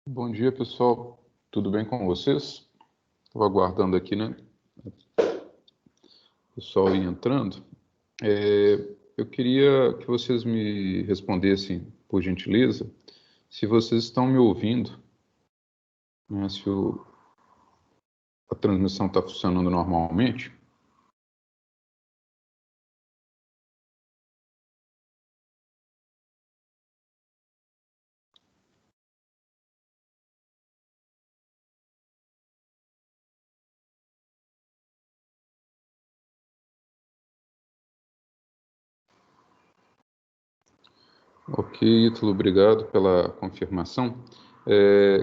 Bom dia, pessoal. Tudo bem com vocês? Estou aguardando aqui, né? O pessoal ir entrando. Eu queria que vocês me respondessem, por gentileza, se vocês estão me ouvindo, né? Se a transmissão está funcionando normalmente. Ok, Ítalo, obrigado pela confirmação.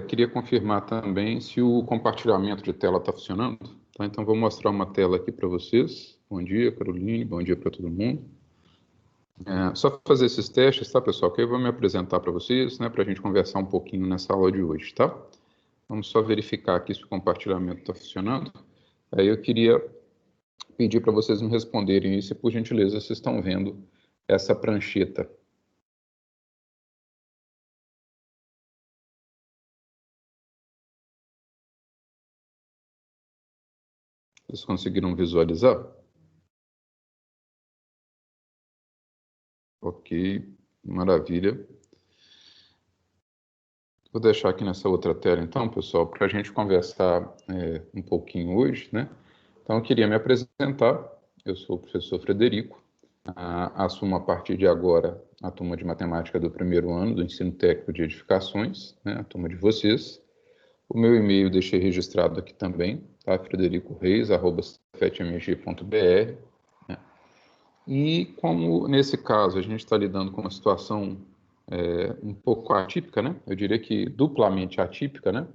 Queria confirmar também se o compartilhamento de tela está funcionando. Tá? Então, vou mostrar uma tela aqui para vocês. Bom dia, Caroline. Bom dia para todo mundo. Só fazer esses testes, tá, pessoal? Que eu vou me apresentar para vocês, né, para a gente conversar um pouquinho nessa aula de hoje, tá? Vamos só verificar aqui se o compartilhamento está funcionando. Aí eu queria pedir para vocês me responderem se, por gentileza, vocês estão vendo essa prancheta. Vocês conseguiram visualizar? Ok, maravilha. Vou deixar aqui nessa outra tela, então, pessoal, para a gente conversar um pouquinho hoje, né? Então, eu queria me apresentar. Eu sou o professor Frederico. Assumo a partir de agora a turma de matemática do primeiro ano do ensino técnico de edificações, né? A turma de vocês. O meu e-mail deixei registrado aqui também, tá? fredericoreis@cefetmg.br, né? E como nesse caso a gente está lidando com uma situação um pouco atípica, né? Eu diria que duplamente atípica, né?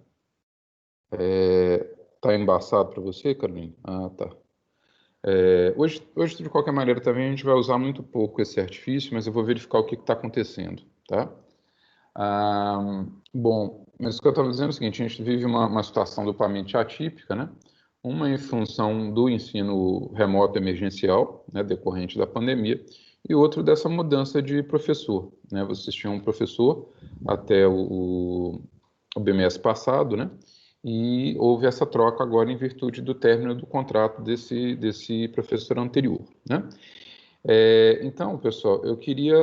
Tá embaçado para você, Carolina? Ah, tá. Hoje, de qualquer maneira, também a gente vai usar muito pouco esse artifício, mas eu vou verificar o que está acontecendo, tá? Bom, mas o que eu estava dizendo é o seguinte, a gente vive uma situação duplamente atípica, né? Uma em função do ensino remoto emergencial, né, decorrente da pandemia, e outro dessa mudança de professor, né? Vocês tinham um professor até o bimestre passado, né? E houve essa troca agora em virtude do término do contrato desse professor anterior, né? Então, pessoal, eu queria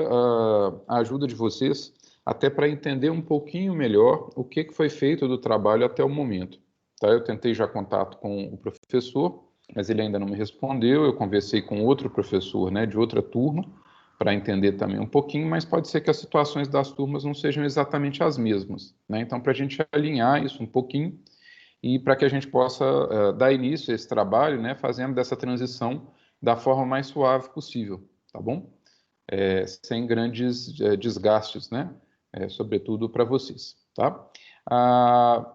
a ajuda de vocês até para entender um pouquinho melhor o que foi feito do trabalho até o momento. Tá? Eu tentei já contato com o professor, mas ele ainda não me respondeu. Eu conversei com outro professor, né, de outra turma, para entender também um pouquinho, mas pode ser que as situações das turmas não sejam exatamente as mesmas, né? Então, para a gente alinhar isso um pouquinho e para que a gente possa dar início a esse trabalho, né, fazendo dessa transição da forma mais suave possível, tá bom? Sem grandes desgastes, né? Sobretudo para vocês, tá?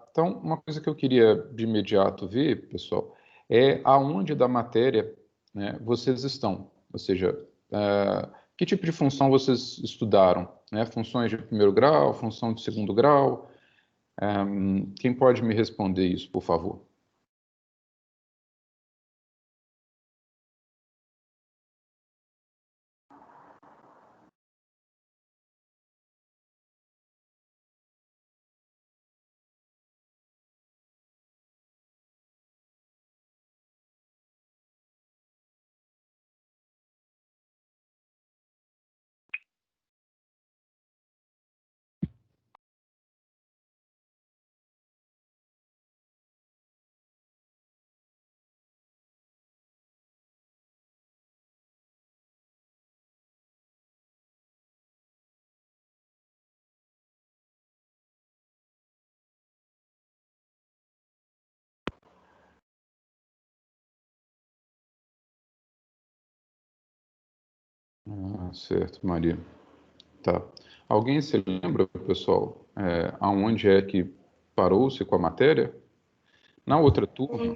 Então, uma coisa que eu queria de imediato ver, pessoal, é aonde da matéria, né, vocês estão, ou seja, que tipo de função vocês estudaram, né? Funções de primeiro grau, função de segundo grau? Quem pode me responder isso, por favor? Certo, Maria. Tá. Alguém se lembra, pessoal, aonde é que parou-se com a matéria? Na outra turma,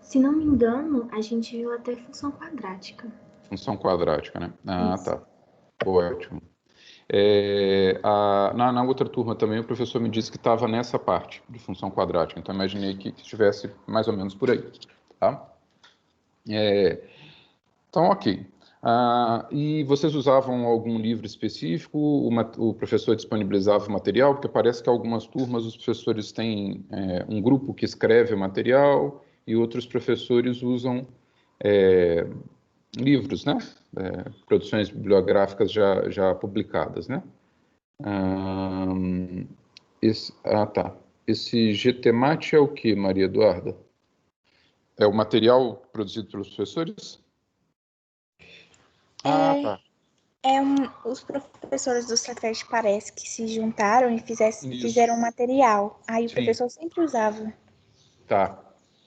Se não me engano, a gente viu até função quadrática. função quadrática, né? Ah, Isso. tá. Ótimo. Na outra turma também o professor me disse que estava nessa parte de função quadrática, então imaginei que estivesse mais ou menos por aí, tá? Então, ok. E vocês usavam algum livro específico? O professor disponibilizava o material? Porque parece que algumas turmas os professores têm um grupo que escreve o material e outros professores usam livros, né? Produções bibliográficas já publicadas, né? Tá. Esse GTMAT é o que, Maria Eduarda? É o material produzido pelos professores? Tá. Os professores do Cefet parece que se juntaram e Isso. fizeram um material. Aí o Sim. professor sempre usava. Tá.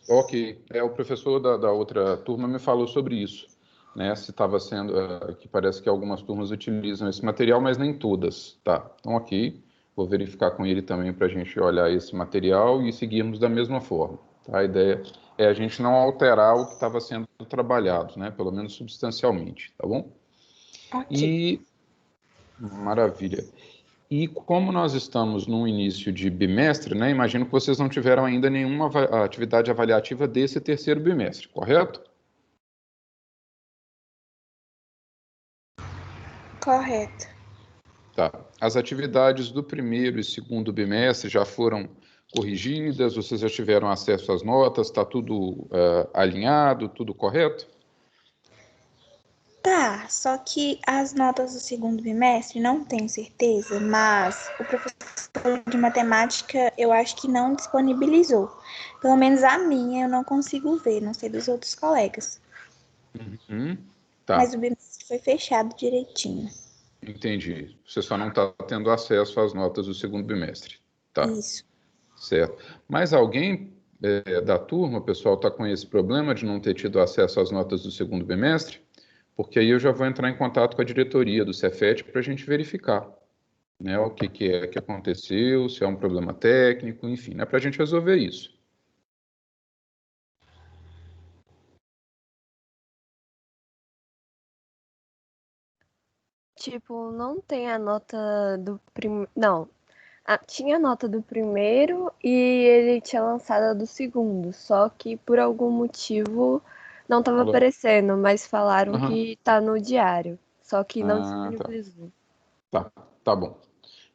Ok. O professor da outra turma me falou sobre isso, né? Se estava sendo, que parece que algumas turmas utilizam esse material, mas nem todas. Tá. Então, ok. Vou verificar com ele também para a gente olhar esse material e seguirmos da mesma forma. Tá? A ideia é a gente não alterar o que estava sendo trabalhado, né? Pelo menos substancialmente, tá bom? Ok. Maravilha. E como nós estamos no início de bimestre, né? Imagino que vocês não tiveram ainda nenhuma atividade avaliativa desse terceiro bimestre, correto? Correto. Tá. As atividades do primeiro e segundo bimestre já foram corrigidas? Vocês já tiveram acesso às notas? Está tudo alinhado? Tudo correto? Tá, só que as notas do segundo bimestre não tenho certeza, mas o professor de matemática eu acho que não disponibilizou. Pelo menos a minha eu não consigo ver, não sei dos outros colegas. Tá. Mas o bimestre foi fechado direitinho. Entendi. Você só não está tendo acesso às notas do segundo bimestre. Tá. Isso. Certo. Mas alguém da turma, pessoal, está com esse problema de não ter tido acesso às notas do segundo bimestre? Porque aí eu já vou entrar em contato com a diretoria do Cefet para a gente verificar, né, o que que aconteceu, se é um problema técnico, enfim, né, para a gente resolver isso. Tipo, não tem a nota do primeiro. Não. Tinha a nota do primeiro e ele tinha lançado a do segundo. Só que por algum motivo não estava Alô? aparecendo, mas falaram Aham. que tá no diário. Só que não Tá. disponibilizou. Tá bom.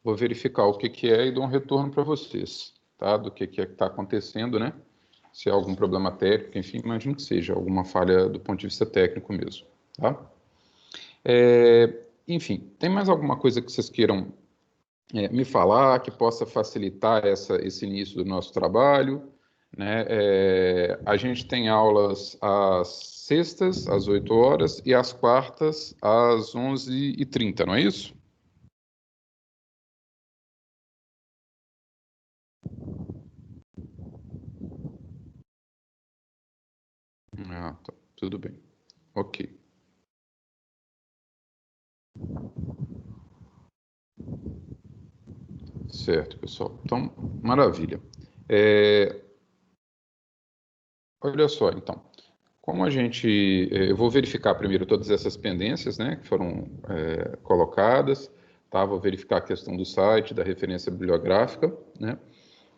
Vou verificar o que que é e dou um retorno para vocês, tá? Do que é que está acontecendo, né? Se é algum problema técnico, enfim, imagino que seja alguma falha do ponto de vista técnico mesmo, tá? Enfim, tem mais alguma coisa que vocês queiram me falar que possa facilitar esse início do nosso trabalho, né? A gente tem aulas às sextas, às 8 horas, e às quartas, às 11h30, não é isso? Tá, tudo bem. Ok. Certo, pessoal. Então, maravilha. Olha só, então. Como a gente, eu vou verificar primeiro todas essas pendências, né, que foram colocadas, tá? Vou verificar a questão do site, da referência bibliográfica, né?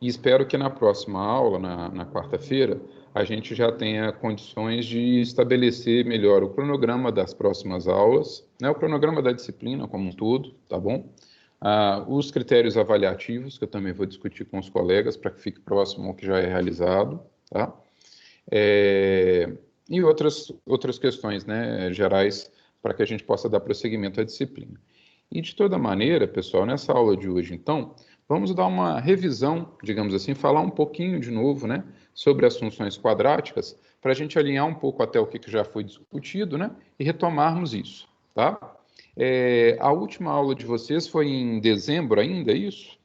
E espero que na próxima aula, na quarta-feira, a gente já tenha condições de estabelecer melhor o cronograma das próximas aulas, né? O cronograma da disciplina como um todo, tá bom? Os critérios avaliativos, que eu também vou discutir com os colegas para que fique próximo ao que já é realizado, tá? E outras questões, né, gerais para que a gente possa dar prosseguimento à disciplina. E de toda maneira, pessoal, nessa aula de hoje, então, vamos dar uma revisão, digamos assim, falar um pouquinho de novo, né, sobre as funções quadráticas, para a gente alinhar um pouco até o que já foi discutido, né, e retomarmos isso, tá? A última aula de vocês foi em dezembro ainda, é isso?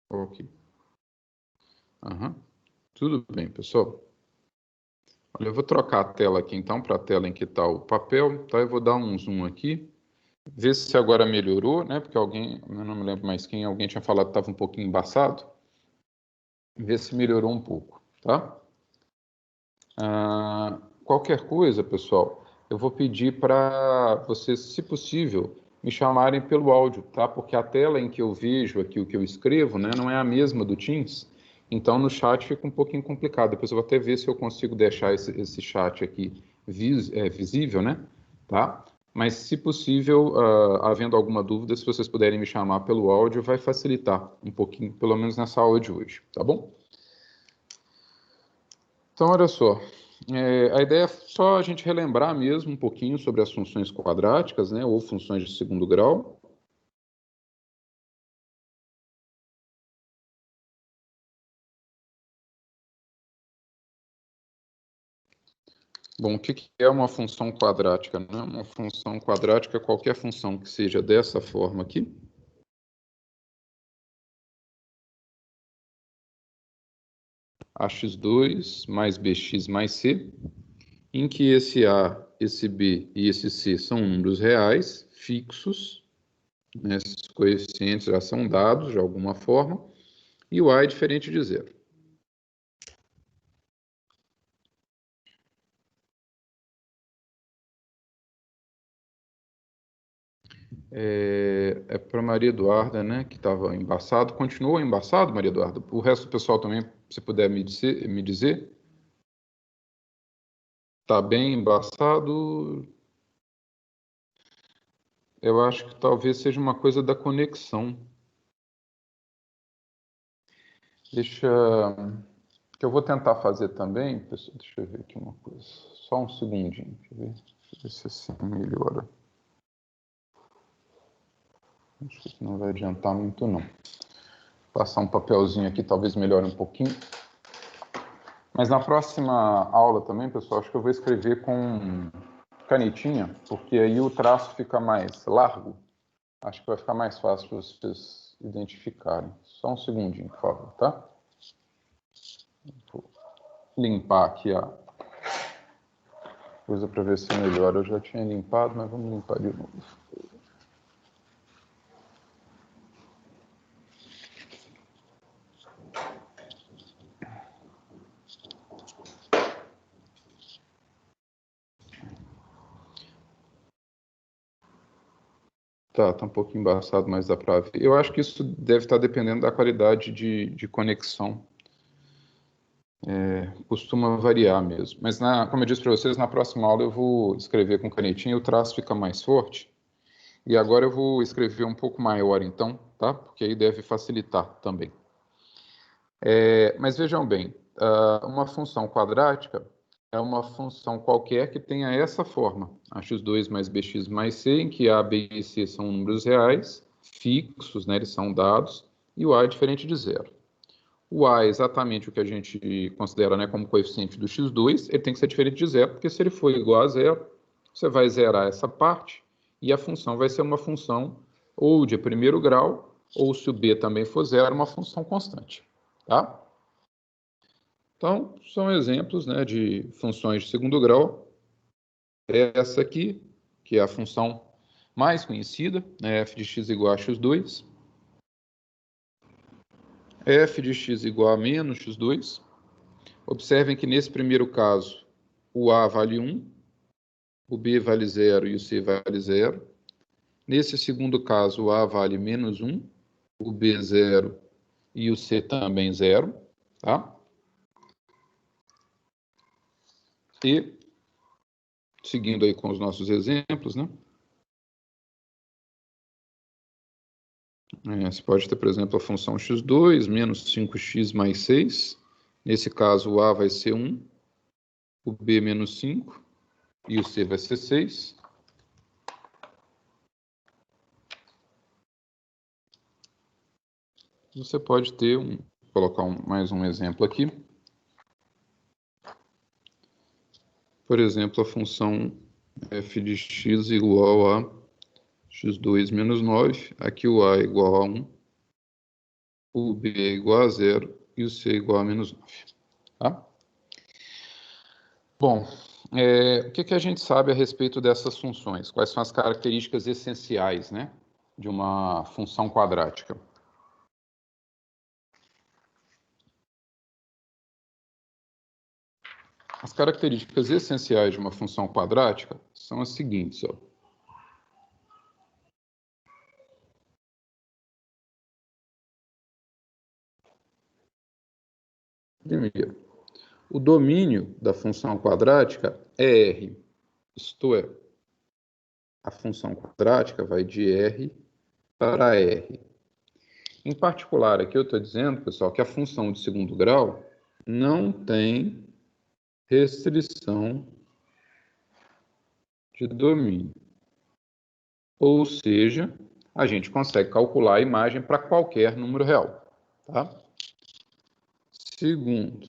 Ok. Uhum. Tudo bem, pessoal. Olha, eu vou trocar a tela aqui então para a tela em que está o papel, tá? Eu vou dar um zoom aqui, ver se agora melhorou, né? Porque alguém, eu não me lembro mais quem, alguém tinha falado que estava um pouquinho embaçado. Ver se melhorou um pouco, tá? Qualquer coisa, pessoal, eu vou pedir para vocês, se possível, me chamarem pelo áudio, tá? Porque a tela em que eu vejo aqui o que eu escrevo, né, não é a mesma do Teams, então no chat fica um pouquinho complicado. Depois eu vou até ver se eu consigo deixar esse chat aqui visível, né? Tá? Mas, se possível, havendo alguma dúvida, se vocês puderem me chamar pelo áudio, vai facilitar um pouquinho, pelo menos nessa aula de hoje, tá bom? Então, olha só, a ideia é só a gente relembrar mesmo um pouquinho sobre as funções quadráticas, né, ou funções de segundo grau. Bom, o que é uma função quadrática, né? Uma função quadrática é qualquer função que seja dessa forma aqui. ax2 mais bx mais c, em que esse a, esse b e esse c são números reais, fixos, né? Esses coeficientes já são dados de alguma forma, e o a é diferente de zero. É para Maria Eduarda, né, que estava embaçado. Continua embaçado, Maria Eduarda? O resto do pessoal também, se puder me dizer. Está bem embaçado? Eu acho que talvez seja uma coisa da conexão. Deixa... que eu vou tentar fazer também, pessoal. Deixa eu ver aqui uma coisa. Só um segundinho. Deixa eu ver se assim melhora. Acho que isso não vai adiantar muito, não. Vou passar um papelzinho aqui, talvez melhore um pouquinho. Mas na próxima aula também, pessoal, acho que eu vou escrever com canetinha, porque aí o traço fica mais largo. Acho que vai ficar mais fácil para vocês identificarem. Só um segundinho, por favor, tá? Vou limpar aqui a coisa para ver se melhora. Eu já tinha limpado, mas vamos limpar de novo. Tá um pouco embaçado, mas dá para ver. Eu acho que isso deve estar dependendo da qualidade de conexão. Costuma variar mesmo. Mas, como eu disse para vocês, na próxima aula eu vou escrever com canetinha e o traço fica mais forte. E agora eu vou escrever um pouco maior, então, tá? Porque aí deve facilitar também. Mas vejam bem, uma função quadrática é uma função qualquer que tenha essa forma, ax2 mais bx mais c, em que a, b e c são números reais, fixos, né, eles são dados, e o a é diferente de zero. O a é exatamente o que a gente considera, né, como coeficiente do x2, ele tem que ser diferente de zero, porque se ele for igual a zero, você vai zerar essa parte, e a função vai ser uma função ou de primeiro grau, ou se o b também for zero, uma função constante. Tá? Então, são exemplos, né, de funções de segundo grau. Essa aqui, que é a função mais conhecida, né, f de x igual a x2. F de x igual a menos x2. Observem que nesse primeiro caso, o a vale 1, o b vale 0 e o c vale 0. Nesse segundo caso, o a vale menos 1, o b 0 e o c também 0. Tá? E, seguindo aí com os nossos exemplos, né? Você pode ter, por exemplo, a função x2 menos 5x mais 6. Nesse caso, o a vai ser 1, o b menos 5 e o c vai ser 6. Você pode ter, colocar mais um exemplo aqui. Por exemplo, a função f de x igual a x2 menos 9. Aqui o a é igual a 1, o b é igual a 0 e o c é igual a menos 9. Tá? Bom, o que a gente sabe a respeito dessas funções? Quais são as características essenciais, né, de uma função quadrática? As características essenciais de uma função quadrática são as seguintes. Ó. Primeiro, o domínio da função quadrática é R, isto é, a função quadrática vai de R para R. Em particular, aqui eu estou dizendo, pessoal, que a função de segundo grau não tem restrição de domínio. Ou seja, a gente consegue calcular a imagem para qualquer número real. Tá? Segundo,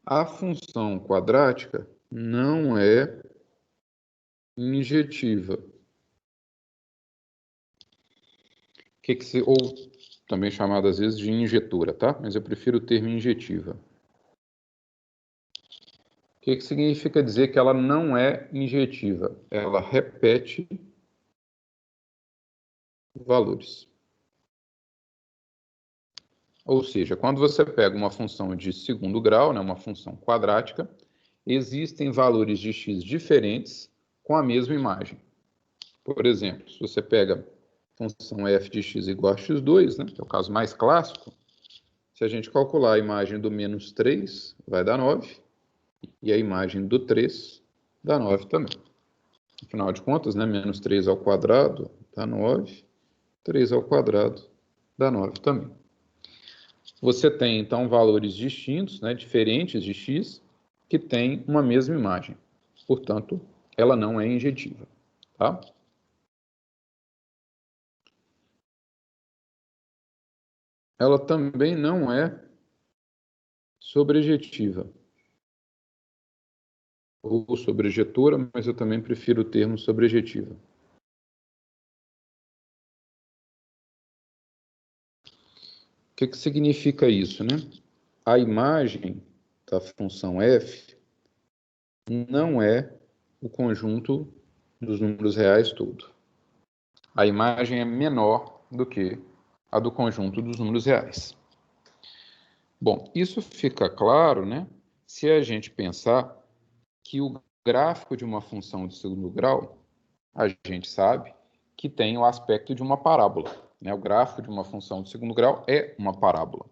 a função quadrática não é injetiva. Ou também chamada às vezes de injetora, tá? Mas eu prefiro o termo injetiva. O que significa dizer que ela não é injetiva? Ela repete valores. Ou seja, quando você pega uma função de segundo grau, né, uma função quadrática, existem valores de x diferentes com a mesma imagem. Por exemplo, se você pega a função f de x igual a x2, né, que é o caso mais clássico, se a gente calcular a imagem do menos 3, vai dar 9, e a imagem do 3 dá 9 também. Afinal de contas, né, menos 3 ao quadrado dá 9, 3 ao quadrado dá 9 também. Você tem, então, valores distintos, né, diferentes de x, que têm uma mesma imagem. Portanto, ela não é injetiva. Tá? Ela também não é sobrejetiva. Ou sobrejetora, mas eu também prefiro o termo sobrejetiva. O que significa isso, né? A imagem da função f não é o conjunto dos números reais todo. A imagem é menor do que a do conjunto dos números reais. Bom, isso fica claro, né, se a gente pensar que o gráfico de uma função de segundo grau, a gente sabe que tem o aspecto de uma parábola, né? O gráfico de uma função de segundo grau é uma parábola.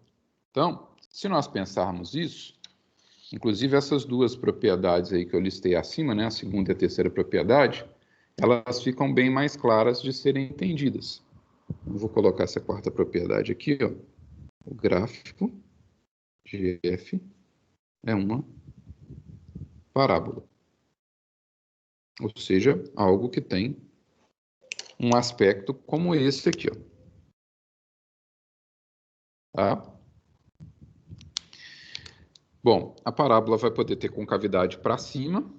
Então, se nós pensarmos isso, inclusive essas duas propriedades aí que eu listei acima, né, a segunda e a terceira propriedade, elas ficam bem mais claras de serem entendidas. Eu vou colocar essa quarta propriedade aqui, ó. O gráfico de f é uma parábola. Ou seja, algo que tem um aspecto como esse aqui, ó. Tá? Bom, a parábola vai poder ter concavidade para cima,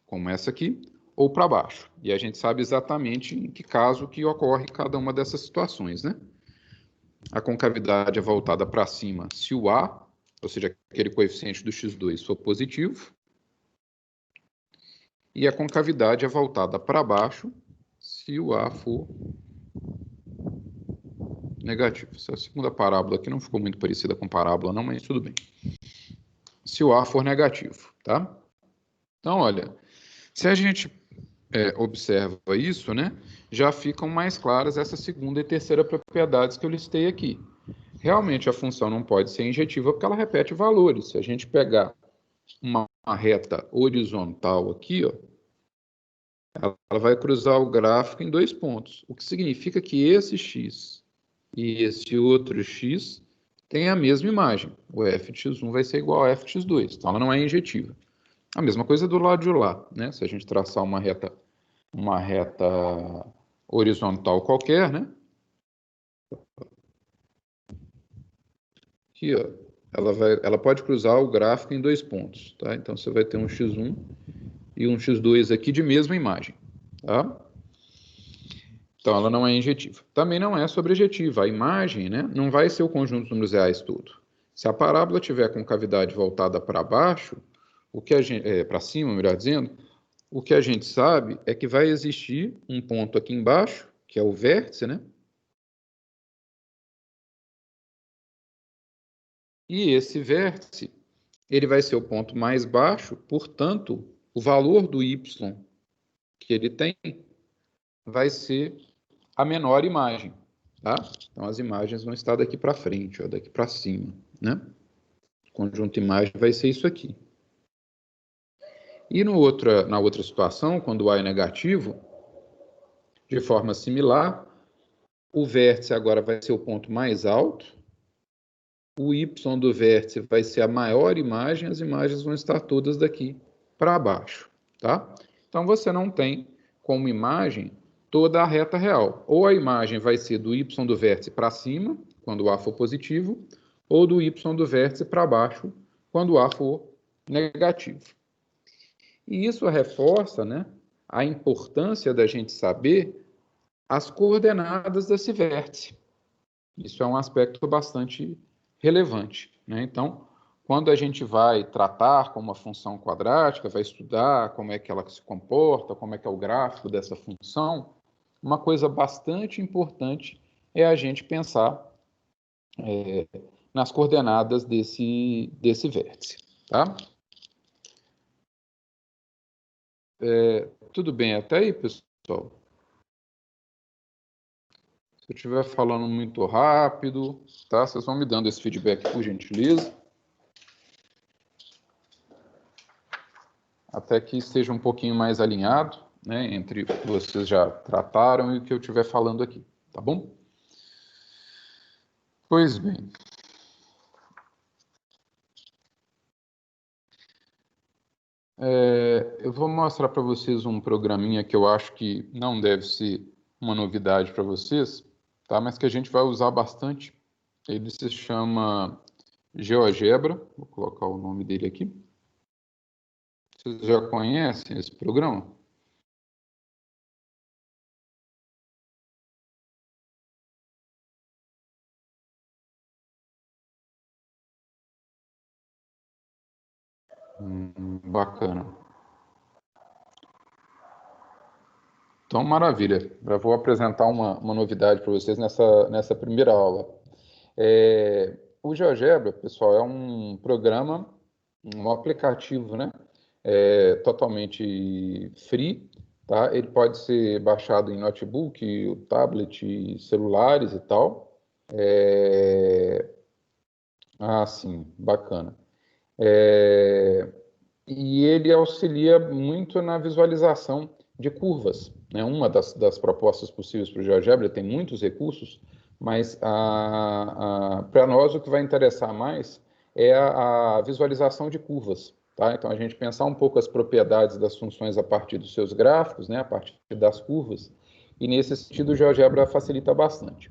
como essa aqui, ou para baixo. E a gente sabe exatamente em que caso que ocorre cada uma dessas situações, né? A concavidade é voltada para cima se o A, ou seja, aquele coeficiente do x2, for positivo. E a concavidade é voltada para baixo se o A for negativo. Essa segunda parábola aqui não ficou muito parecida com parábola não, mas tudo bem. Se o A for negativo, tá? Então, olha, se a gente observa isso, né, já ficam mais claras essas segunda e terceira propriedades que eu listei aqui. Realmente a função não pode ser injetiva porque ela repete valores. Se a gente pegar uma reta horizontal aqui, ó, ela vai cruzar o gráfico em 2 pontos, o que significa que esse x e esse outro x têm a mesma imagem. O f de x1 vai ser igual a f de x2, então ela não é injetiva. A mesma coisa do lado de lá, né? Se a gente traçar uma reta horizontal qualquer, né? Aqui, ó, ela pode cruzar o gráfico em 2 pontos, tá? Então você vai ter um x1 e um x2 aqui de mesma imagem, tá? Então ela não é injetiva. Também não é sobrejetiva. A imagem, né, não vai ser o conjunto dos números reais todo. Se a parábola tiver com cavidade voltada para baixo, para cima, melhor dizendo, o que a gente sabe é que vai existir um ponto aqui embaixo, que é o vértice, né? E esse vértice, ele vai ser o ponto mais baixo, portanto, o valor do y que ele tem vai ser a menor imagem, tá? Então, as imagens vão estar daqui para frente, ó, daqui para cima, né? Conjunto imagem vai ser isso aqui. E na outra situação, quando o A é negativo, de forma similar, o vértice agora vai ser o ponto mais alto, o Y do vértice vai ser a maior imagem, as imagens vão estar todas daqui para baixo, tá? Então, você não tem como imagem toda a reta real. Ou a imagem vai ser do Y do vértice para cima, quando o A for positivo, ou do Y do vértice para baixo, quando o A for negativo. E isso reforça, né, a importância da gente saber as coordenadas desse vértice. Isso é um aspecto bastante relevante, né? Então, quando a gente vai tratar com uma função quadrática, vai estudar como é que ela se comporta, como é que é o gráfico dessa função, uma coisa bastante importante é a gente pensar nas coordenadas desse vértice, tá? Tudo bem até aí, pessoal? Se eu estiver falando muito rápido, tá? Vocês vão me dando esse feedback, por gentileza. Até que esteja um pouquinho mais alinhado, né, entre o que vocês já trataram e o que eu estiver falando aqui, tá bom? Pois bem. Eu vou mostrar para vocês um programinha que eu acho que não deve ser uma novidade para vocês, tá? Mas que a gente vai usar bastante. Ele se chama GeoGebra, vou colocar o nome dele aqui. Vocês já conhecem esse programa? Bacana. Então, maravilha. Já vou apresentar uma novidade para vocês nessa primeira aula. O GeoGebra, pessoal, é um programa, um aplicativo, né? Totalmente free, tá? Ele pode ser baixado em notebook, tablet, celulares e tal. Sim, bacana. E ele auxilia muito na visualização de curvas, né? Uma das propostas possíveis para o GeoGebra, tem muitos recursos, mas para nós o que vai interessar mais é a visualização de curvas, tá? Então a gente pensar um pouco as propriedades das funções a partir dos seus gráficos, né? A partir das curvas, e nesse sentido o GeoGebra facilita bastante.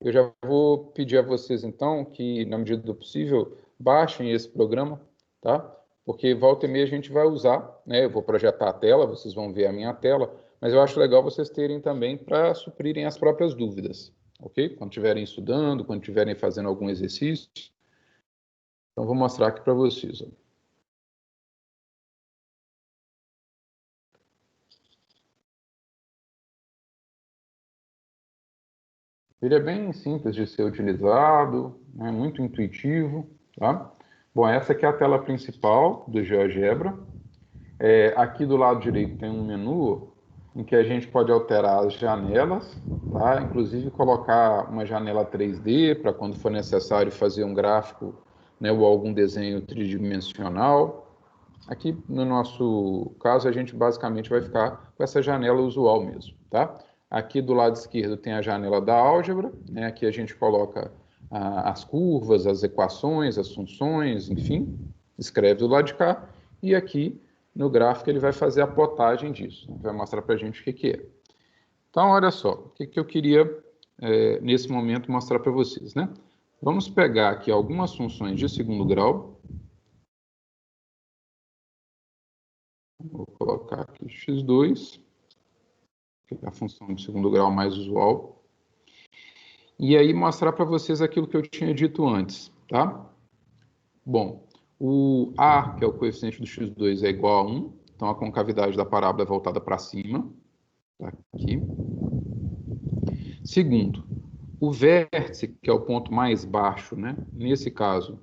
Eu já vou pedir a vocês então que, na medida do possível, baixem esse programa, tá? Porque volta e meia a gente vai usar, né? Eu vou projetar a tela, vocês vão ver a minha tela, mas eu acho legal vocês terem também para suprirem as próprias dúvidas, ok? Quando estiverem estudando, quando estiverem fazendo algum exercício. Então, vou mostrar aqui para vocês. Ó. Ele é bem simples de ser utilizado, né? Muito intuitivo, tá? Bom, essa aqui é a tela principal do GeoGebra. Aqui do lado direito tem um menu em que a gente pode alterar as janelas, tá? Inclusive colocar uma janela 3D para quando for necessário fazer um gráfico, né, ou algum desenho tridimensional. Aqui no nosso caso a gente basicamente vai ficar com essa janela usual mesmo, tá? Aqui do lado esquerdo tem a janela da álgebra, né? Aqui a gente coloca as curvas, as equações, as funções, enfim, escreve do lado de cá. E aqui no gráfico ele vai fazer a plotagem disso, vai mostrar para a gente o que é. Então, olha só, o que eu queria, nesse momento, mostrar para vocês, né? Vamos pegar aqui algumas funções de segundo grau. Vou colocar aqui x2, que é a função de segundo grau mais usual. E aí mostrar para vocês aquilo que eu tinha dito antes, tá? Bom, o A, que é o coeficiente do x2, é igual a 1. Então, a concavidade da parábola é voltada para cima. Tá aqui. Segundo, o vértice, que é o ponto mais baixo, né? Nesse caso,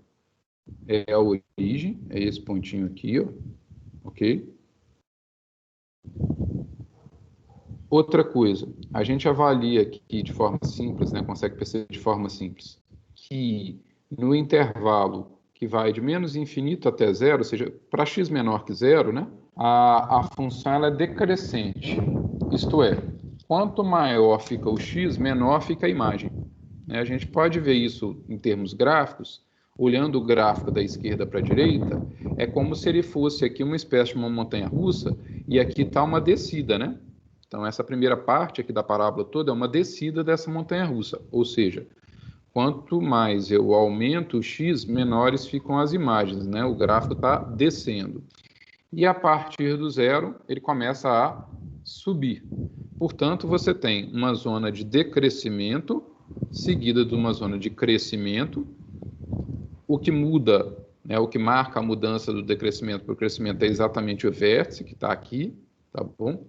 é a origem. É esse pontinho aqui, ó. Ok? Outra coisa, a gente avalia aqui de forma simples, né? Consegue perceber de forma simples, que no intervalo que vai de menos infinito até zero, ou seja, para x menor que zero, né, a função ela é decrescente. Isto é, quanto maior fica o x, menor fica a imagem. A gente pode ver isso em termos gráficos. Olhando o gráfico da esquerda para a direita, é como se ele fosse aqui uma espécie de uma montanha-russa e aqui está uma descida, né? Então, essa primeira parte aqui da parábola toda é uma descida dessa montanha-russa, ou seja, quanto mais eu aumento o x, menores ficam as imagens, né? O gráfico está descendo. E a partir do zero, ele começa a subir. Portanto, você tem uma zona de decrescimento, seguida de uma zona de crescimento. O que muda, né, o que marca a mudança do decrescimento para o crescimento é exatamente o vértice, que está aqui, tá bom?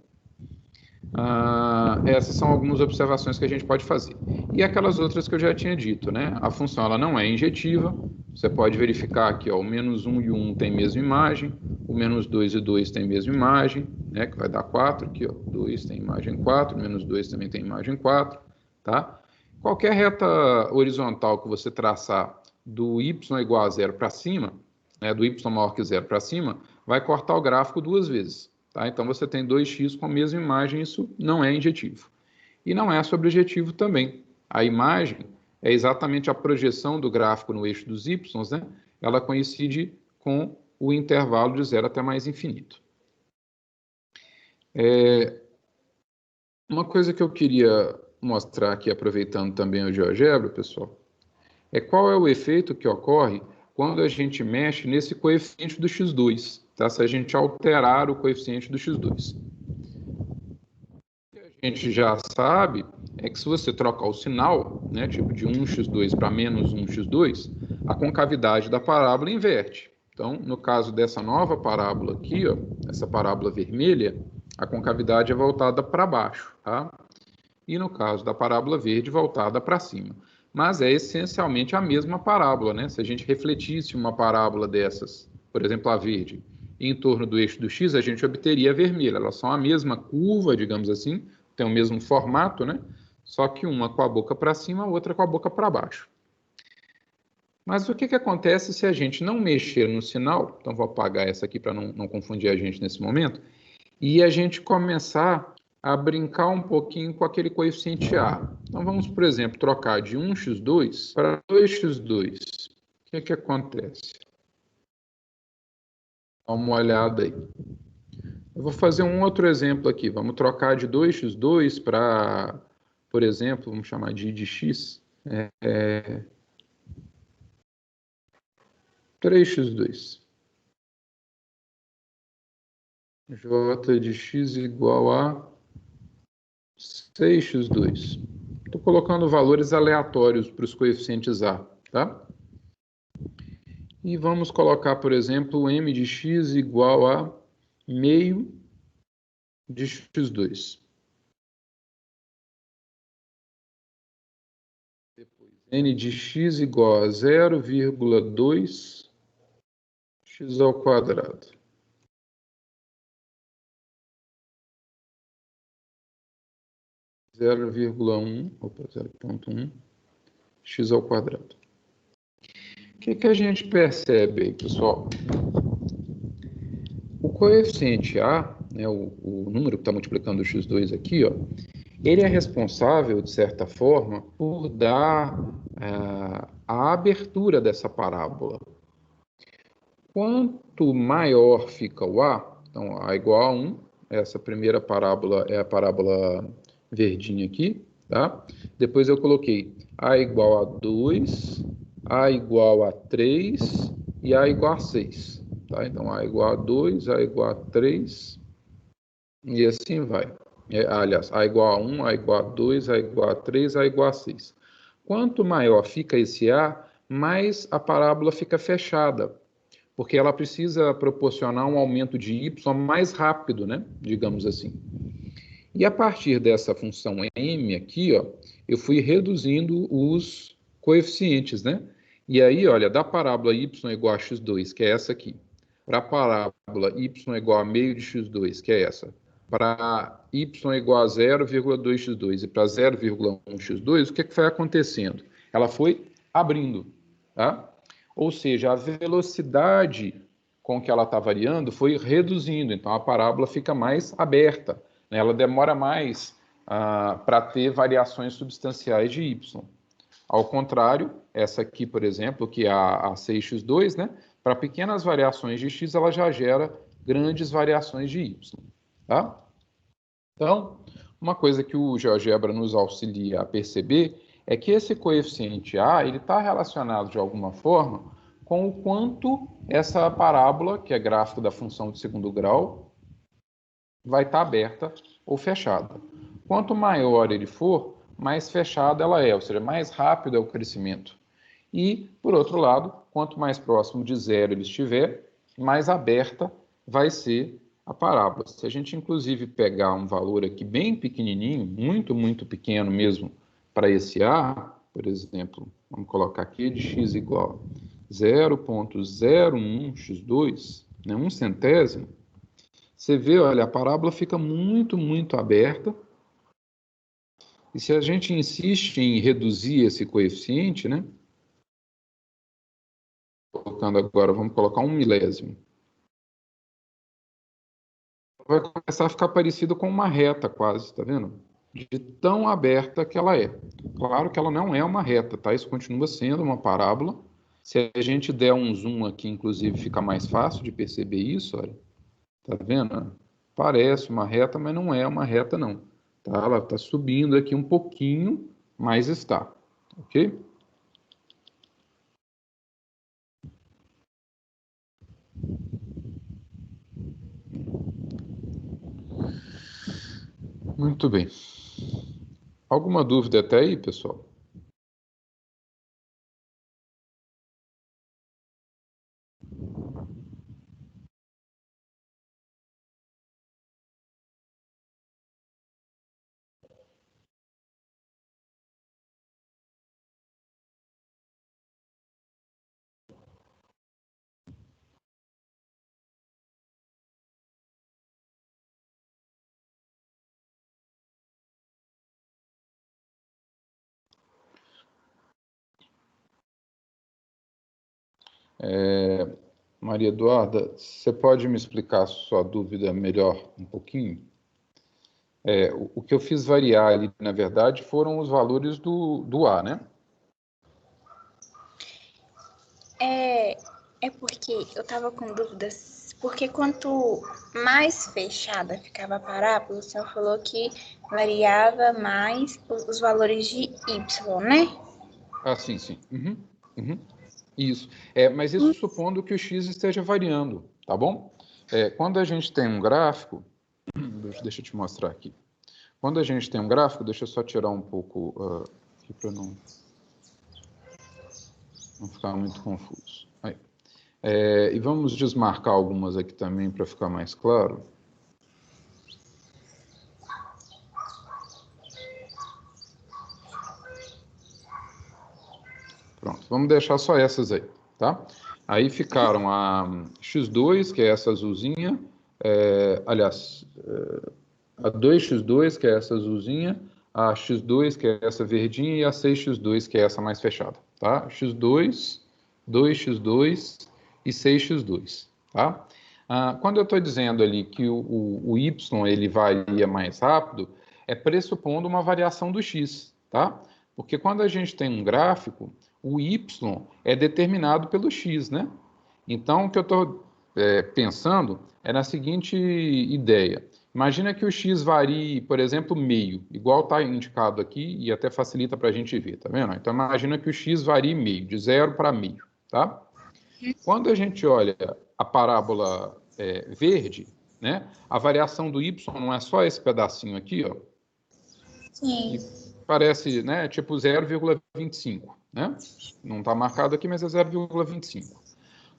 Essas são algumas observações que a gente pode fazer. E aquelas outras que eu já tinha dito, né? A função ela não é injetiva, você pode verificar aqui, ó, o menos 1 e 1 tem a mesma imagem, o menos 2 e 2 tem a mesma imagem, né? Que vai dar 4, aqui, ó, 2 tem imagem 4, menos 2 também tem imagem 4, tá? Qualquer reta horizontal que você traçar do y igual a 0 para cima, né, do y maior que 0 para cima, vai cortar o gráfico duas vezes. Tá? Então, você tem 2x com a mesma imagem, isso não é injetivo. E não é sobrejetivo também. A imagem é exatamente a projeção do gráfico no eixo dos y, né? Ela coincide com o intervalo de 0 até mais infinito. Uma coisa que eu queria mostrar aqui, aproveitando também o GeoGebra, pessoal, é qual é o efeito que ocorre quando a gente mexe nesse coeficiente do x2, tá? Se a gente alterar o coeficiente do x2. O que a gente já sabe é que se você trocar o sinal, né, tipo de 1x2 para menos 1x2, a concavidade da parábola inverte. Então, no caso dessa nova parábola aqui, ó, essa parábola vermelha, a concavidade é voltada para baixo, tá? E no caso da parábola verde, voltada para cima. Mas é essencialmente a mesma parábola, né? Se a gente refletisse uma parábola dessas, por exemplo, a verde, em torno do eixo do x, a gente obteria a vermelha. Elas são a mesma curva, digamos assim, tem o mesmo formato, né? Só que uma com a boca para cima, a outra com a boca para baixo. Mas o que acontece se a gente não mexer no sinal? Então, vou apagar essa aqui para não confundir a gente nesse momento. E a gente começar a brincar um pouquinho com aquele coeficiente A. Então, vamos, por exemplo, trocar de 1x2 para 2x2. O que acontece? Dá uma olhada aí. Eu vou fazer um outro exemplo aqui. Vamos trocar de 2x2 para, por exemplo, vamos chamar de x. 3x2. J de x igual a 6x2. Estou colocando valores aleatórios para os coeficientes A, tá? E vamos colocar, por exemplo, m de x igual a meio de x2. Depois, n de x igual a 0,2 x ao quadrado. 0,1 x ao quadrado. O que a gente percebe aí, pessoal? O coeficiente A, né, o número que está multiplicando o x2 aqui, ó, ele é responsável, de certa forma, por dar a abertura dessa parábola. Quanto maior fica o A, então A igual a 1, essa primeira parábola é a parábola verdinha aqui, tá? Depois eu coloquei A igual a 2, A igual a 3 e A igual a 6, tá? Então, A igual a 2, A igual a 3 e assim vai. Aliás, A igual a 1, A igual a 2, A igual a 3, A igual a 6. Quanto maior fica esse A, mais a parábola fica fechada, porque ela precisa proporcionar um aumento de y mais rápido, né? Digamos assim. E a partir dessa função m aqui, ó, eu fui reduzindo os coeficientes, né? E aí, olha, da parábola y igual a x2, que é essa aqui, para a parábola y igual a meio de x2, que é essa, para y igual a 0,2x2 e para 0,1x2, o que vai acontecendo? Ela foi abrindo, tá? Ou seja, a velocidade com que ela está variando foi reduzindo, então a parábola fica mais aberta, né? Ela demora mais para ter variações substanciais de y. Ao contrário, essa aqui, por exemplo, que é a 6x2, né? Para pequenas variações de x, ela já gera grandes variações de y. Tá? Então, uma coisa que o GeoGebra nos auxilia a perceber é que esse coeficiente A está relacionado de alguma forma com o quanto essa parábola, que é gráfico da função de segundo grau, vai estar aberta ou fechada. Quanto maior ele for, mais fechada ela é, ou seja, mais rápido é o crescimento. E, por outro lado, quanto mais próximo de zero ele estiver, mais aberta vai ser a parábola. Se a gente, inclusive, pegar um valor aqui bem pequenininho, muito, muito pequeno mesmo, para esse A, por exemplo, vamos colocar aqui de x igual a 0,01x2, né, 1/100, você vê, olha, a parábola fica muito, muito aberta. E se a gente insiste em reduzir esse coeficiente, né? Colocando agora, vamos colocar 1 milésimo. Vai começar a ficar parecido com uma reta quase, tá vendo? De tão aberta que ela é. Claro que ela não é uma reta, tá? Isso continua sendo uma parábola. Se a gente der um zoom aqui, inclusive, fica mais fácil de perceber isso, olha. Tá vendo? Parece uma reta, mas não é uma reta, não. Tá? Ela está subindo aqui um pouquinho, mas está. Ok? Muito bem. Alguma dúvida até aí, pessoal? Maria Eduarda, você pode me explicar a sua dúvida melhor um pouquinho? O que eu fiz variar ali, na verdade, foram os valores do A, né? É porque eu tava com dúvidas, porque quanto mais fechada ficava a parábola, o senhor falou que variava mais os valores de y, né? Ah, sim, sim. Uhum. Isso. Mas isso supondo que o x esteja variando, tá bom? Quando a gente tem um gráfico, deixa eu te mostrar aqui. Quando a gente tem um gráfico, deixa eu só tirar um pouco aqui para não ficar muito confuso. Aí. E vamos desmarcar algumas aqui também para ficar mais claro. Pronto, vamos deixar só essas aí, tá? Aí ficaram a x2, que é essa azulzinha, aliás, a 2x2, que é essa azulzinha, a x2, que é essa verdinha, e a 6x2, que é essa mais fechada, tá? x2, 2x2 e 6x2, tá? Quando eu estou dizendo ali que o y ele varia mais rápido, é pressupondo uma variação do x, tá? Porque quando a gente tem um gráfico, o y é determinado pelo x, né? Então, o que eu estou pensando é na seguinte ideia. Imagina que o x varie, por exemplo, meio, igual está indicado aqui e até facilita para a gente ver, tá vendo? Então, imagina que o x varie meio, de 0 para meio, tá? Quando a gente olha a parábola verde, né, a variação do y não é só esse pedacinho aqui, ó. Sim. E parece, né, tipo 0,25, né? Não está marcado aqui, mas é 0,25.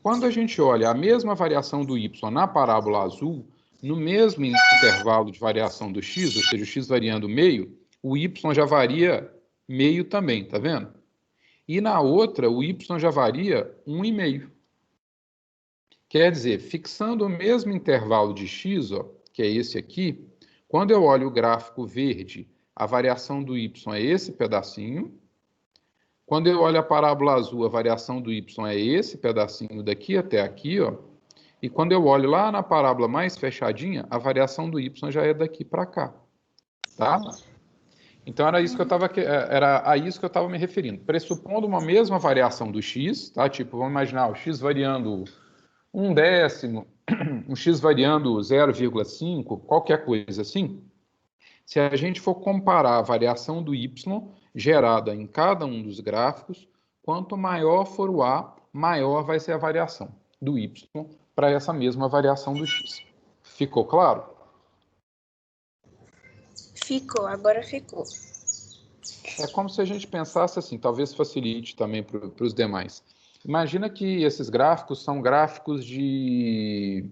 Quando a gente olha a mesma variação do y na parábola azul, no mesmo intervalo de variação do x, ou seja, o x variando meio, o y já varia meio também, tá vendo? E na outra, o y já varia 1,5. Quer dizer, fixando o mesmo intervalo de x, ó, que é esse aqui, quando eu olho o gráfico verde, a variação do y é esse pedacinho. Quando eu olho a parábola azul, a variação do y é esse pedacinho daqui até aqui, ó. E quando eu olho lá na parábola mais fechadinha, a variação do y já é daqui para cá, tá? Então era isso que eu estava me referindo. Pressupondo uma mesma variação do x, tá? Tipo, vamos imaginar o x variando 1/10, um x variando 0,5, qualquer coisa assim. Se a gente for comparar a variação do y gerada em cada um dos gráficos, quanto maior for o A, maior vai ser a variação do y para essa mesma variação do x. Ficou claro? Ficou, agora ficou. É como se a gente pensasse assim, talvez facilite também para os demais. Imagina que esses gráficos são gráficos de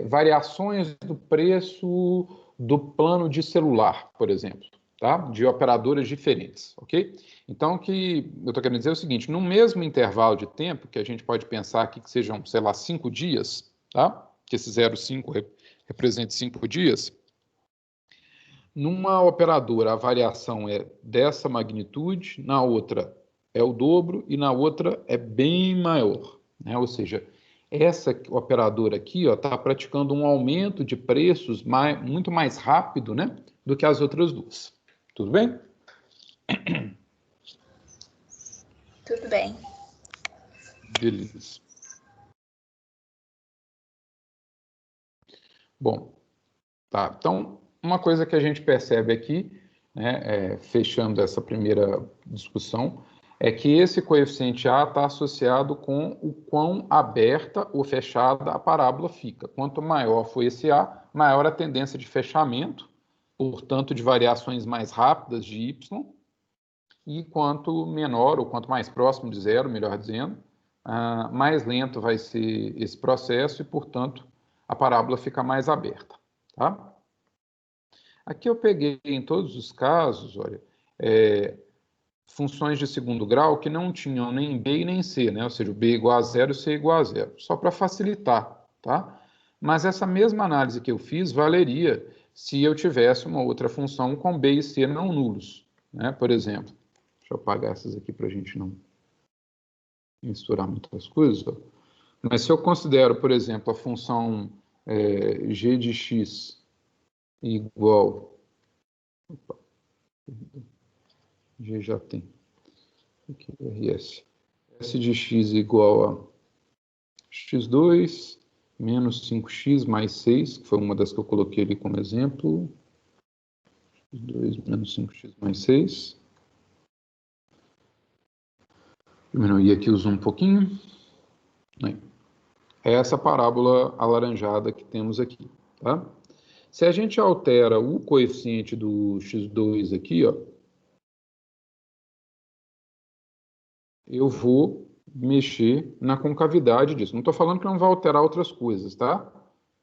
variações do preço do plano de celular, por exemplo, tá? De operadoras diferentes, ok? Então, o que eu estou querendo dizer é o seguinte, no mesmo intervalo de tempo, que a gente pode pensar aqui que sejam, sei lá, 5 dias, tá? Que esse 0,5 represente 5 dias, numa operadora a variação é dessa magnitude, na outra é o dobro e na outra é bem maior, né? Ou seja, essa operadora aqui está praticando um aumento de preços muito mais rápido, né, do que as outras duas. Tudo bem? Tudo bem. Beleza. Bom, tá. Então, uma coisa que a gente percebe aqui, né, fechando essa primeira discussão, é que esse coeficiente A está associado com o quão aberta ou fechada a parábola fica. Quanto maior for esse A, maior a tendência de fechamento, portanto, de variações mais rápidas de Y, e quanto menor, ou quanto mais próximo de zero, melhor dizendo, mais lento vai ser esse processo e, portanto, a parábola fica mais aberta. Tá? Aqui eu peguei, em todos os casos, olha, funções de segundo grau que não tinham nem B e nem C, né? Ou seja, o B igual a zero e o C igual a zero, só para facilitar, tá? Mas essa mesma análise que eu fiz valeria se eu tivesse uma outra função com B e C não nulos, né? Por exemplo, deixa eu apagar essas aqui para a gente não misturar muitas coisas, ó. Mas se eu considero, por exemplo, a função g de x igual... Opa. G já tem. Aqui, RS. S de x igual a x2 menos 5x mais 6, que foi uma das que eu coloquei ali como exemplo. x2 menos 5x mais 6. Diminuir aqui o zoom um pouquinho. É essa parábola alaranjada que temos aqui, tá? Se a gente altera o coeficiente do x2 aqui, ó, eu vou mexer na concavidade disso. Não estou falando que não vai alterar outras coisas, tá?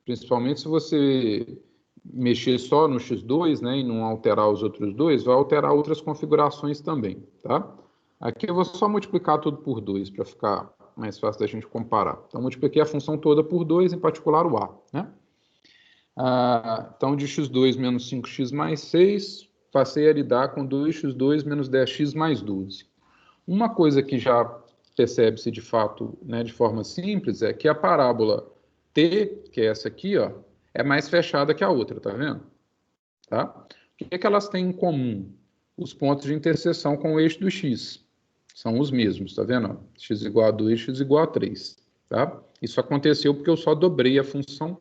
Principalmente se você mexer só no x2, né, e não alterar os outros dois, vai alterar outras configurações também, tá? Aqui eu vou só multiplicar tudo por 2 para ficar mais fácil da gente comparar. Então, multipliquei a função toda por 2, em particular o a, né? Então, de x2 menos 5x mais 6, passei a lidar com 2x2 menos 10x mais 12. Uma coisa que já percebe-se de fato, né, de forma simples, é que a parábola T, que é essa aqui, ó, é mais fechada que a outra, tá vendo? Tá? O que é que elas têm em comum? Os pontos de interseção com o eixo do x. São os mesmos, tá vendo? X igual a 2, x igual a 3. Tá? Isso aconteceu porque eu só dobrei a função,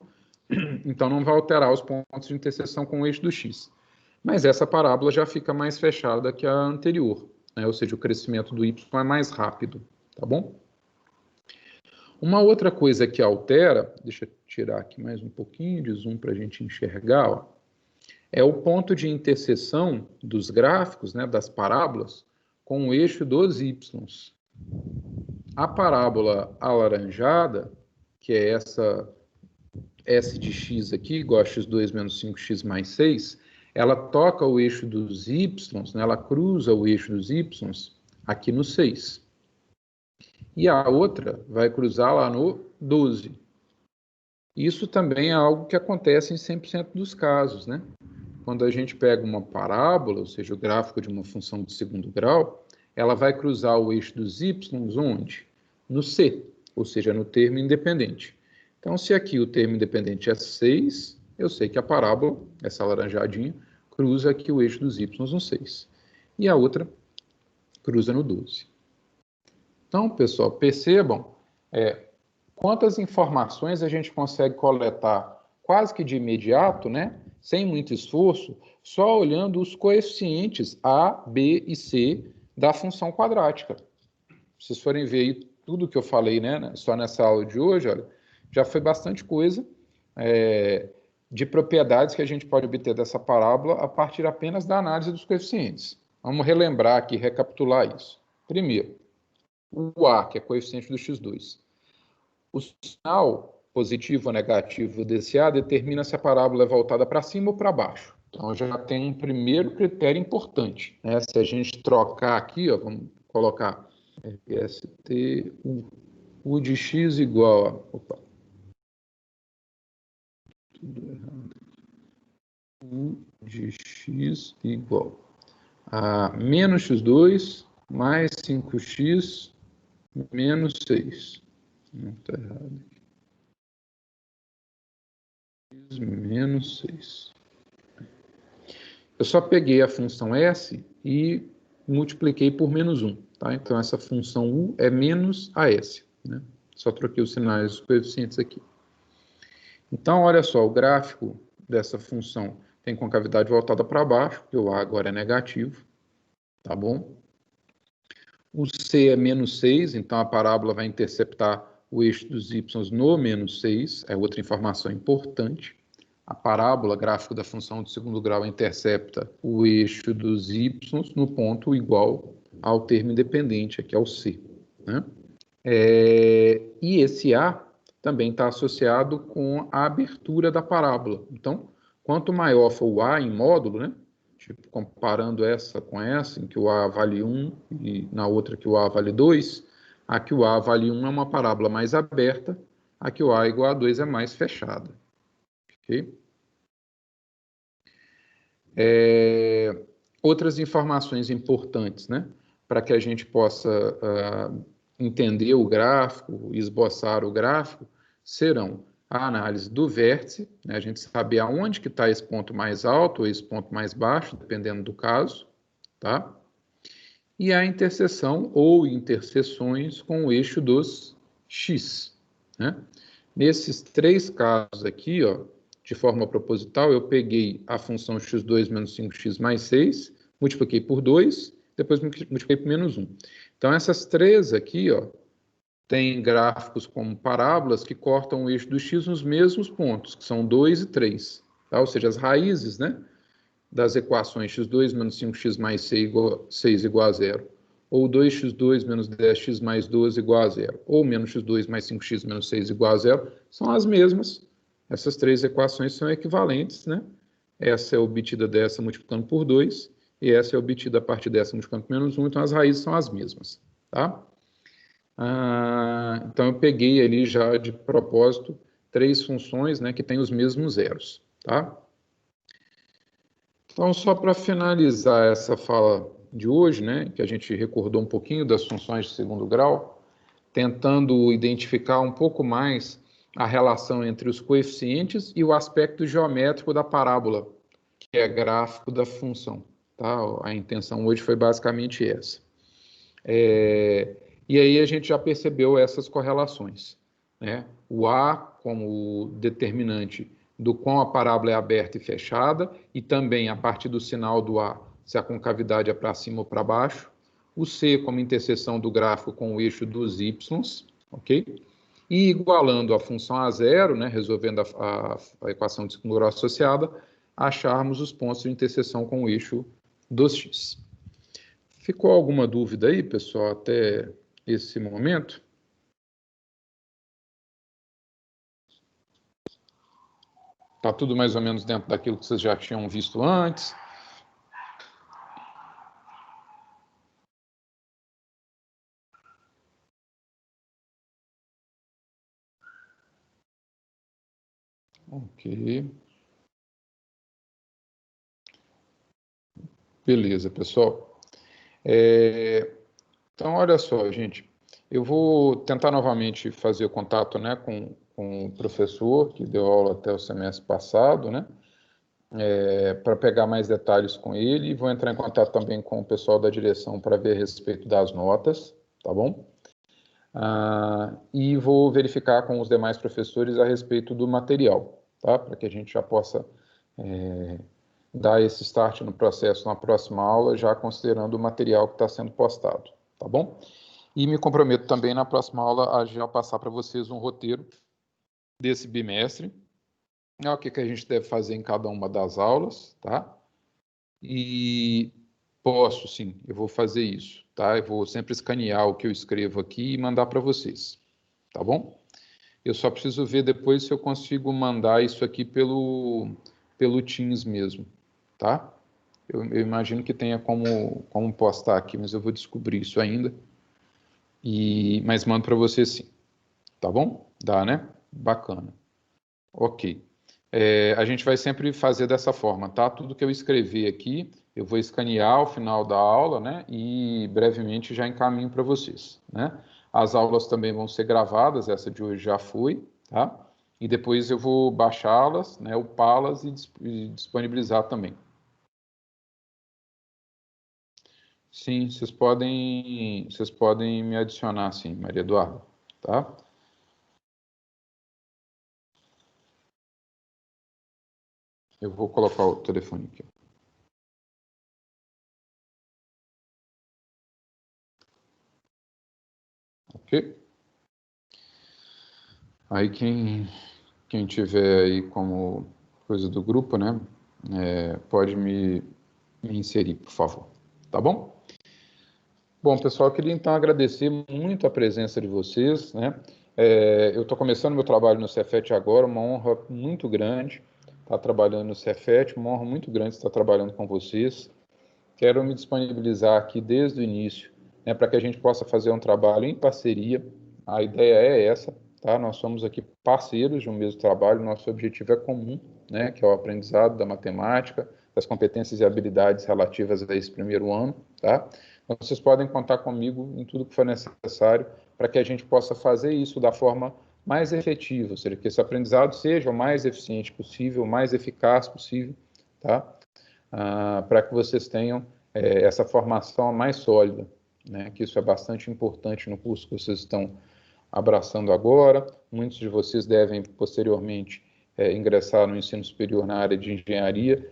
então não vai alterar os pontos de interseção com o eixo do x. Mas essa parábola já fica mais fechada que a anterior. Né? Ou seja, o crescimento do y é mais rápido, tá bom? Uma outra coisa que altera, deixa eu tirar aqui mais um pouquinho de zoom para a gente enxergar, ó, é o ponto de interseção dos gráficos, né, das parábolas, com o eixo dos y. A parábola alaranjada, que é essa S de x aqui, igual a x2 menos 5x mais 6, ela toca o eixo dos y, né, ela cruza o eixo dos y aqui no 6. E a outra vai cruzar lá no 12. Isso também é algo que acontece em 100% dos casos, né? Quando a gente pega uma parábola, ou seja, o gráfico de uma função de segundo grau, ela vai cruzar o eixo dos y onde? No C, ou seja, no termo independente. Então, se aqui o termo independente é 6, eu sei que a parábola, essa laranjadinha, cruza aqui o eixo dos y no 6. E a outra cruza no 12. Então, pessoal, percebam quantas informações a gente consegue coletar quase que de imediato, né? Sem muito esforço, só olhando os coeficientes A, B e C da função quadrática. Se vocês forem ver aí tudo que eu falei, né, só nessa aula de hoje, olha, já foi bastante coisa de propriedades que a gente pode obter dessa parábola a partir apenas da análise dos coeficientes. Vamos relembrar aqui, recapitular isso. Primeiro, o A, que é coeficiente do x2. O sinal positivo ou negativo desse A determina se a parábola é voltada para cima ou para baixo. Então, já tem um primeiro critério importante, né? Se a gente trocar aqui, ó, vamos colocar ST, U de x igual a... Opa. Tudo errado. U de x igual a menos x2 mais 5x menos 6. Não, está errado. X menos 6. Eu só peguei a função S e multipliquei por menos 1. Tá? Então, essa função U é menos a S. Né? Só troquei os sinais dos coeficientes aqui. Então, olha só, o gráfico dessa função tem concavidade voltada para baixo, porque o A agora é negativo. Tá bom? O C é menos 6, então a parábola vai interceptar o eixo dos y no menos 6, é outra informação importante. A parábola, gráfico da função de segundo grau, intercepta o eixo dos y no ponto igual ao termo independente, aqui é o C. Né? E esse A também está associado com a abertura da parábola. Então, quanto maior for o A em módulo, né? Tipo, comparando essa com essa, em que o A vale 1 e na outra que o A vale 2, a que o A vale 1 é uma parábola mais aberta, a que o A igual a 2 é mais fechada. Ok? Outras informações importantes, né? Para que a gente possa entender o gráfico, esboçar o gráfico, serão a análise do vértice, né? A gente saber aonde que está esse ponto mais alto ou esse ponto mais baixo, dependendo do caso, tá? E a interseção ou interseções com o eixo dos x, né? Nesses três casos aqui, ó, de forma proposital, eu peguei a função x2 menos 5x mais 6, multipliquei por 2, depois multipliquei por menos 1. Então, essas três aqui, ó, tem gráficos como parábolas que cortam o eixo do x nos mesmos pontos, que são 2 e 3. Tá? Ou seja, as raízes, né, das equações x2 menos 5x mais 6 igual a 0, ou 2x2 menos 10x mais 12 igual a 0, ou menos x2 mais 5x menos 6 igual a 0, são as mesmas. Essas três equações são equivalentes, né? Essa é obtida dessa multiplicando por 2, e essa é obtida a partir dessa multiplicando por menos 1, então as raízes são as mesmas, tá? Então, eu peguei ali já de propósito três funções, né, que têm os mesmos zeros, tá? Então, só para finalizar essa fala de hoje, né, que a gente recordou um pouquinho das funções de segundo grau, tentando identificar um pouco mais a relação entre os coeficientes e o aspecto geométrico da parábola, que é gráfico da função, tá? A intenção hoje foi basicamente essa. E aí a gente já percebeu essas correlações, né? O A como determinante do quão a parábola é aberta e fechada, e também a partir do sinal do A, se a concavidade é para cima ou para baixo. O C como interseção do gráfico com o eixo dos y, ok? E igualando a função a zero, né, resolvendo a equação de segundo grau associada, acharmos os pontos de interseção com o eixo dos x. Ficou alguma dúvida aí, pessoal, até esse momento? Está tudo mais ou menos dentro daquilo que vocês já tinham visto antes? Ok. Beleza, pessoal. Então, olha só, gente, eu vou tentar novamente fazer o contato, né, com o professor que deu aula até o semestre passado, né, para pegar mais detalhes com ele, e vou entrar em contato também com o pessoal da direção para ver a respeito das notas, tá bom? E vou verificar com os demais professores a respeito do material, tá? Para que a gente já possa dar esse start no processo na próxima aula, já considerando o material que está sendo postado, tá bom? E me comprometo também na próxima aula a já passar para vocês um roteiro desse bimestre, o que a gente deve fazer em cada uma das aulas, tá? E posso, sim, eu vou fazer isso, tá? Eu vou sempre escanear o que eu escrevo aqui e mandar para vocês, tá bom? Eu só preciso ver depois se eu consigo mandar isso aqui pelo Teams mesmo, tá? Eu imagino que tenha como postar aqui, mas eu vou descobrir isso ainda. Mas mando para você sim, tá bom? Dá, né? Bacana. Ok. A gente vai sempre fazer dessa forma, tá? Tudo que eu escrever aqui, eu vou escanear ao final da aula, né? E brevemente já encaminho para vocês, né? As aulas também vão ser gravadas, essa de hoje já foi, tá? E depois eu vou baixá-las, né? Upá-las e disponibilizar também. Sim, vocês podem me adicionar, sim, Maria Eduarda, tá? Eu vou colocar o telefone aqui. Ok? Aí quem tiver aí como coisa do grupo, né, pode me inserir, por favor. Tá bom? Bom, pessoal, eu queria então agradecer muito a presença de vocês, né? Eu estou começando meu trabalho no Cefet agora, uma honra muito grande estar trabalhando no Cefet, uma honra muito grande estar trabalhando com vocês. Quero me disponibilizar aqui desde o início, né, para que a gente possa fazer um trabalho em parceria. A ideia é essa, tá? Nós somos aqui parceiros de um mesmo trabalho, nosso objetivo é comum, né, que é o aprendizado da matemática, das competências e habilidades relativas a esse primeiro ano, tá? Então, vocês podem contar comigo em tudo que for necessário para que a gente possa fazer isso da forma mais efetiva, ou seja, que esse aprendizado seja o mais eficiente possível, o mais eficaz possível, tá? Para que vocês tenham essa formação mais sólida, né? Que isso é bastante importante no curso que vocês estão abraçando agora. Muitos de vocês devem, posteriormente, ingressar no ensino superior na área de engenharia,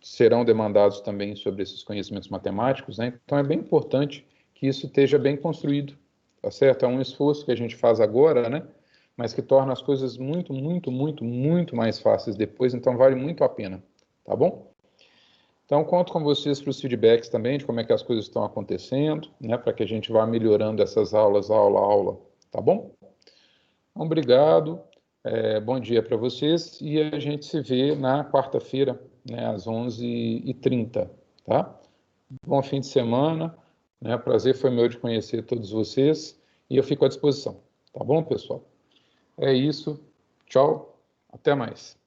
serão demandados também sobre esses conhecimentos matemáticos, né? Então, é bem importante que isso esteja bem construído, tá certo? É um esforço que a gente faz agora, né? Mas que torna as coisas muito, muito, muito, muito mais fáceis depois, então vale muito a pena, tá bom? Então, conto com vocês para os feedbacks também, de como é que as coisas estão acontecendo, né, para que a gente vá melhorando essas aulas, aula a aula, tá bom? Então, obrigado, bom dia para vocês, e a gente se vê na quarta-feira, né, às 11h30, tá? Bom fim de semana, né, prazer foi meu de conhecer todos vocês, e eu fico à disposição, tá bom, pessoal? É isso, tchau, até mais.